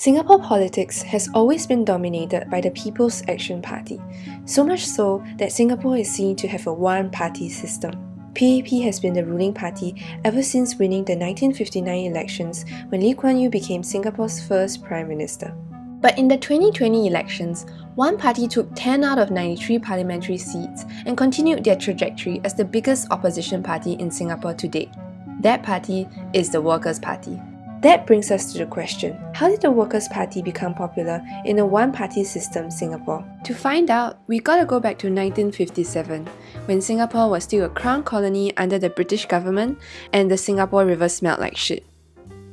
Singapore politics has always been dominated by the People's Action Party, so much so that Singapore is seen to have a one-party system. PAP has been the ruling party ever since winning the 1959 elections when Lee Kuan Yew became Singapore's first Prime Minister. But in the 2020 elections, one party took 10 out of 93 parliamentary seats and continued their trajectory as the biggest opposition party in Singapore to date. That party is the Workers' Party. That brings us to the question, how did the Workers' Party become popular in a one-party system Singapore? To find out, we gotta go back to 1957, when Singapore was still a crown colony under the British government and the Singapore River smelled like shit.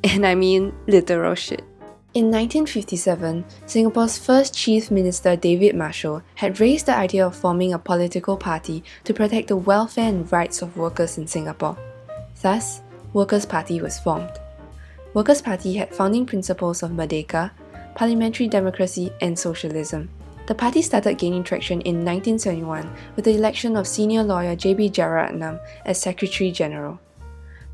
And I mean literal shit. In 1957, Singapore's first Chief Minister David Marshall had raised the idea of forming a political party to protect the welfare and rights of workers in Singapore. Thus, Workers' Party was formed. Workers' Party had founding principles of Merdeka, parliamentary democracy and socialism. The party started gaining traction in 1971 with the election of senior lawyer J.B. Jeyaretnam as Secretary General.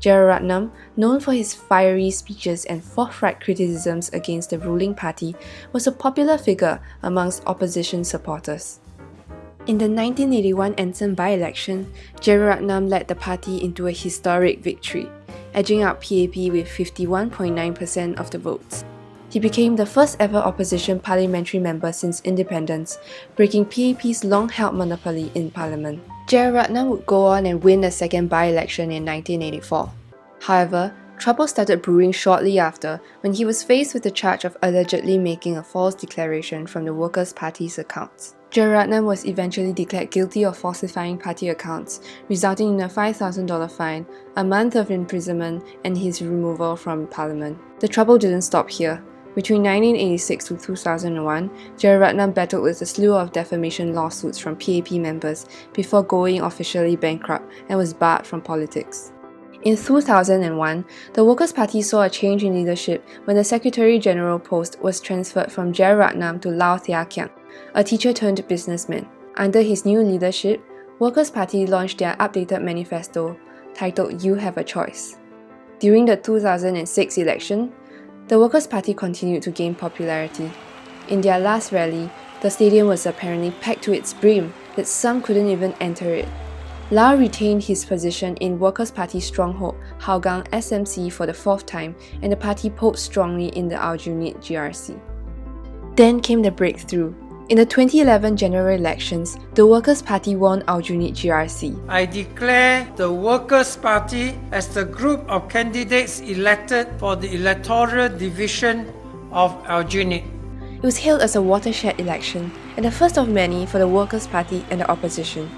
Jeyaretnam, known for his fiery speeches and forthright criticisms against the ruling party, was a popular figure amongst opposition supporters. In the 1981 Anson by-election, Jeyaretnam led the party into a historic victory, edging out PAP with 51.9% of the votes. He became the first ever opposition parliamentary member since independence, breaking PAP's long-held monopoly in parliament. Jeyaretnam would go on and win the second by-election in 1984. However, trouble started brewing shortly after when he was faced with the charge of allegedly making a false declaration from the Workers' Party's accounts. Jeyaretnam was eventually declared guilty of falsifying party accounts, resulting in a $5,000 fine, a month of imprisonment, and his removal from parliament. The trouble didn't stop here. Between 1986 to 2001, Jeyaretnam battled with a slew of defamation lawsuits from PAP members before going officially bankrupt and was barred from politics. In 2001, the Workers' Party saw a change in leadership when the Secretary General post was transferred from Jeyaretnam to Lau Thia Khiang, a teacher-turned-businessman. Under his new leadership, Workers' Party launched their updated manifesto, titled You Have a Choice. During the 2006 election, the Workers' Party continued to gain popularity. In their last rally, the stadium was apparently packed to its brim that some couldn't even enter it. Lau retained his position in Workers' Party stronghold Hougang SMC for the fourth time, and the party pulled strongly in the Aljunied GRC. Then came the breakthrough. In the 2011 general elections, the Workers' Party won Aljunied GRC. I declare the Workers' Party as the group of candidates elected for the electoral division of Aljunied. It was hailed as a watershed election and the first of many for the Workers' Party and the opposition.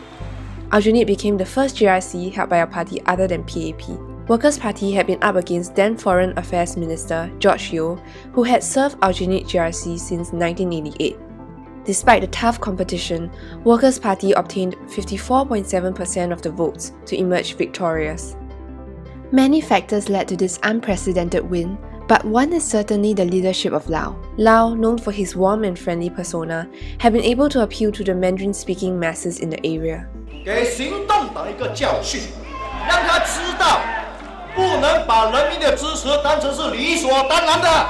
Aljunied became the first GRC held by a party other than PAP. Workers' Party had been up against then Foreign Affairs Minister George Yeo, who had served Aljunied GRC since 1988. Despite the tough competition, Workers' Party obtained 54.7% of the votes to emerge victorious. Many factors led to this unprecedented win, but one is certainly the leadership of Lau. Lau, known for his warm and friendly persona, had been able to appeal to the Mandarin-speaking masses in the area. 给行动党一个教训，让他知道不能把人民的支持当成是理所当然的。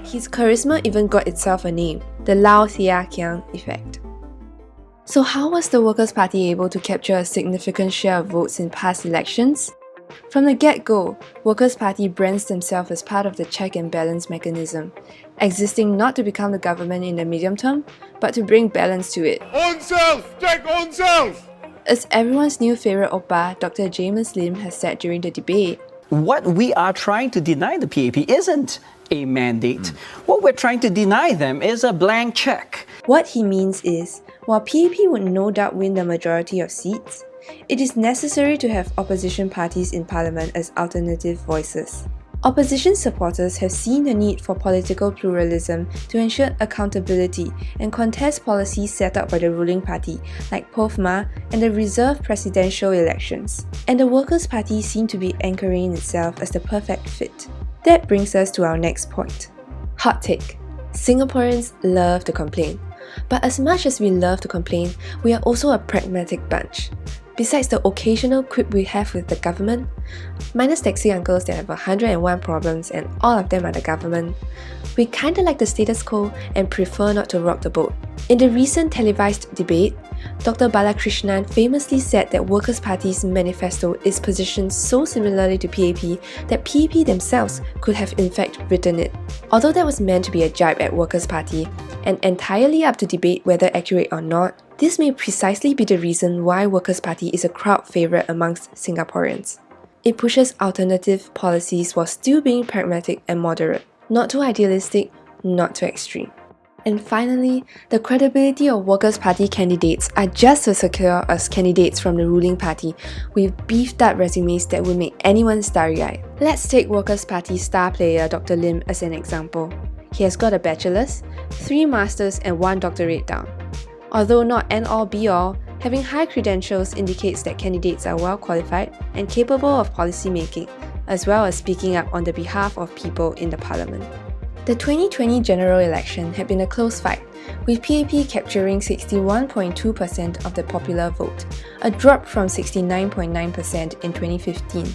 His charisma even got itself a name, the Lau Thia Khiang effect. So how was the Workers' Party able to capture a significant share of votes in past elections? From the get-go, Workers' Party brands themselves as part of the check and balance mechanism, existing not to become the government in the medium term, but to bring balance to it. Own self! Check own self! As everyone's new favourite oppa, Dr. James Lim has said during the debate, what we are trying to deny the PAP isn't a mandate. What we're trying to deny them is a blank check. What he means is, while PAP would no doubt win the majority of seats, it is necessary to have opposition parties in parliament as alternative voices. Opposition supporters have seen the need for political pluralism to ensure accountability and contest policies set up by the ruling party like POFMA and the reserved presidential elections. And the Workers' Party seem to be anchoring itself as the perfect fit. That brings us to our next point. Hot take. Singaporeans love to complain. But as much as we love to complain, we are also a pragmatic bunch. besides the occasional quip we have with the government, minus taxi uncles that have 101 problems and all of them are the government, we kinda like the status quo and prefer not to rock the boat. In the recent televised debate, Dr. Balakrishnan famously said that Workers' Party's manifesto is positioned so similarly to PAP that PAP themselves could have in fact written it. Although that was meant to be a jibe at Workers' Party, and entirely up to debate whether accurate or not, this may precisely be the reason why Workers' Party is a crowd favourite amongst Singaporeans. It pushes alternative policies while still being pragmatic and moderate. Not too idealistic, not too extreme. And finally, the credibility of Workers' Party candidates are just as secure as candidates from the ruling party, with beefed up resumes that will make anyone starry-eyed. Let's take Workers' Party star player Dr. Lim as an example. He has got a bachelor's, 3 masters and 1 doctorate down. Although not end-all be-all, having high credentials indicates that candidates are well qualified and capable of policy making, as well as speaking up on the behalf of people in the parliament. The 2020 general election had been a close fight, with PAP capturing 61.2% of the popular vote, a drop from 69.9% in 2015.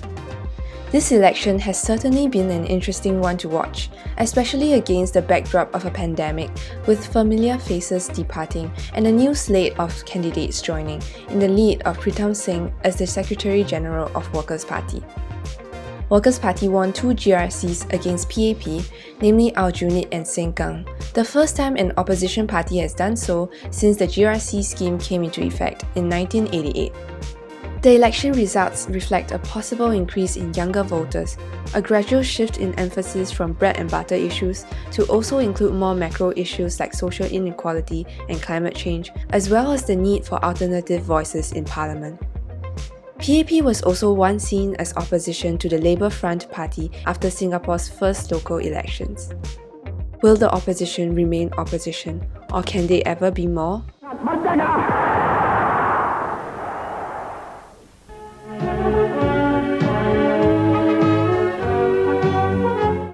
This election has certainly been an interesting one to watch, especially against the backdrop of a pandemic, with familiar faces departing and a new slate of candidates joining, in the lead of Pritam Singh as the Secretary General of Workers' Party. Workers' Party won 2 GRCs against PAP, namely Aljunied and Sengkang, the first time an opposition party has done so since the GRC scheme came into effect in 1988. The election results reflect a possible increase in younger voters, a gradual shift in emphasis from bread and butter issues to also include more macro issues like social inequality and climate change, as well as the need for alternative voices in Parliament. PAP was also once seen as opposition to the Labour Front Party after Singapore's first local elections. Will the opposition remain opposition, or can they ever be more?